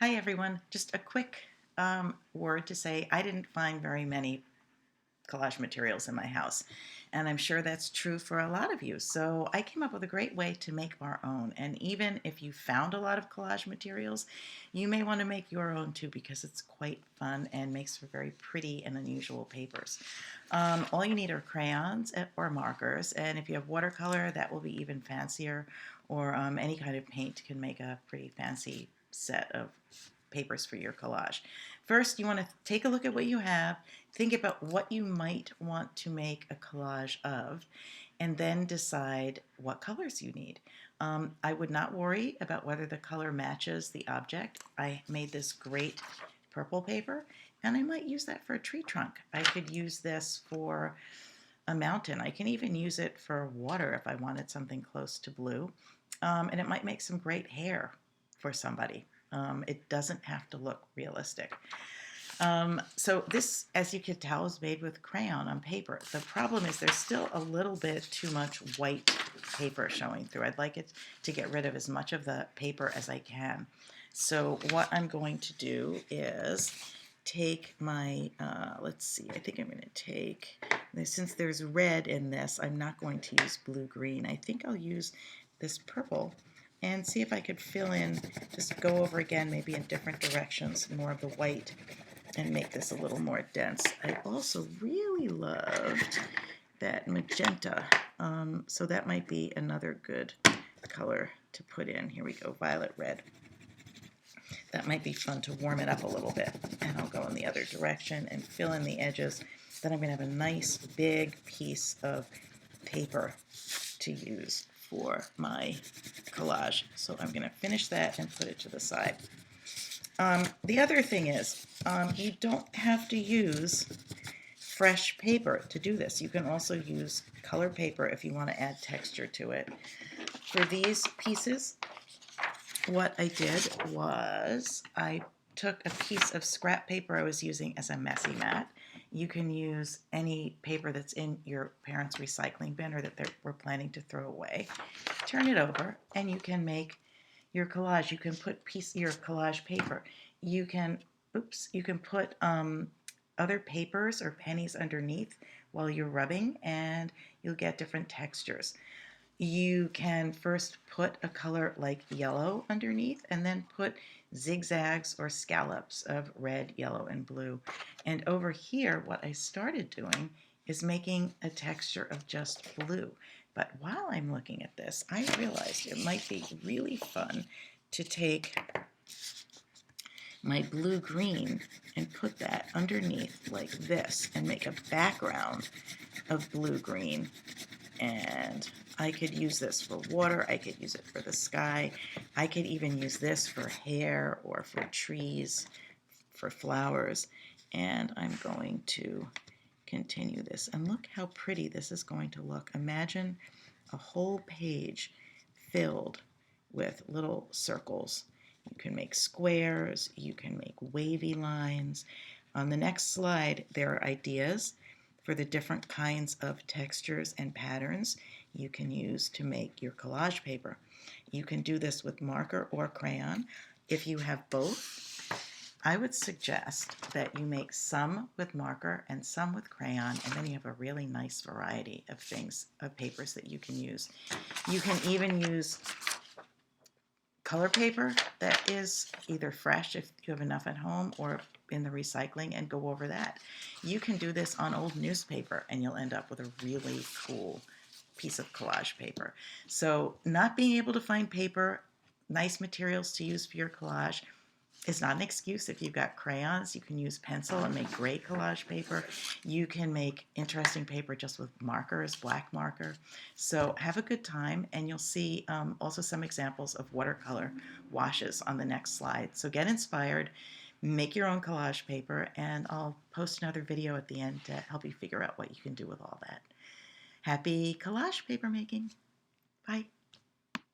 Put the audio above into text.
Hi everyone, just a quick word to say I didn't find very many collage materials in my house, and I'm sure that's true for a lot of you. So I came up with a great way to make our own, and even if you found a lot of collage materials, you may want to make your own too because it's quite fun and makes for very pretty and unusual papers. All you need are crayons or markers, and if you have watercolor, that will be even fancier, or any kind of paint can make a pretty fancy set of papers for your collage. First, you want to take a look at what you have, think about what you might want to make a collage of, and then decide what colors you need. I would not worry about whether the color matches the object. I made this great purple paper, and I might use that for a tree trunk. I could use this for a mountain. I can even use it for water if I wanted something close to blue. And it might make some great hair for somebody. It doesn't have to look realistic. So this, as you can tell, is made with crayon on paper. The problem is there's still a little bit too much white paper showing through. I'd like it to get rid of as much of the paper as I can. So what I'm going to do is take my, let's see, I think I'm going to take, since there's red in this, I'm not going to use blue-green. I think I'll use this purple and see if I could fill in, just go over again, maybe in different directions, more of the white, and make this a little more dense. I also really loved that magenta, so that might be another good color to put in. Here we go, violet red. That might be fun to warm it up a little bit. And I'll go in the other direction and fill in the edges. Then I'm going to have a nice big piece of paper to use for my collage. So I'm going to finish that and put it to the side. The other thing is, you don't have to use fresh paper to do this. You can also use colored paper if you want to add texture to it. For these pieces, what I did was I took a piece of scrap paper I was using as a messy mat. You can use any paper that's in your parents' recycling bin or that they were planning to throw away. Turn it over and you can make your collage. You can put your collage paper. You can, you can put other papers or pennies underneath while you're rubbing, and you'll get different textures. You can first put a color like yellow underneath and then put zigzags or scallops of red, yellow, and blue. And over here, what I started doing is making a texture of just blue. But while I'm looking at this, I realized it might be really fun to take my blue-green and put that underneath like this and make a background of blue-green. And I could use this for water, I could use it for the sky, I could even use this for hair or for trees, for flowers. And I'm going to continue this. And look how pretty this is going to look. Imagine a whole page filled with little circles. You can make squares, you can make wavy lines. On the next slide, there are ideas for the different kinds of textures and patterns you can use to make your collage paper. You can do this with marker or crayon. If you have both, I would suggest that you make some with marker and some with crayon, and then you have a really nice variety of things, of papers that you can use. You can even use color paper that is either fresh if you have enough at home or in the recycling, and go over that. You can do this on old newspaper and you'll end up with a really cool piece of collage paper. So not being able to find paper, nice materials to use for your collage is not an excuse. If you've got crayons, you can use pencil and make great collage paper. You can make interesting paper just with markers, black marker. So have a good time, and you'll see also some examples of watercolor washes on the next slide. So get inspired, make your own collage paper, and I'll post another video at the end to help you figure out what you can do with all that. Happy collage paper making. Bye.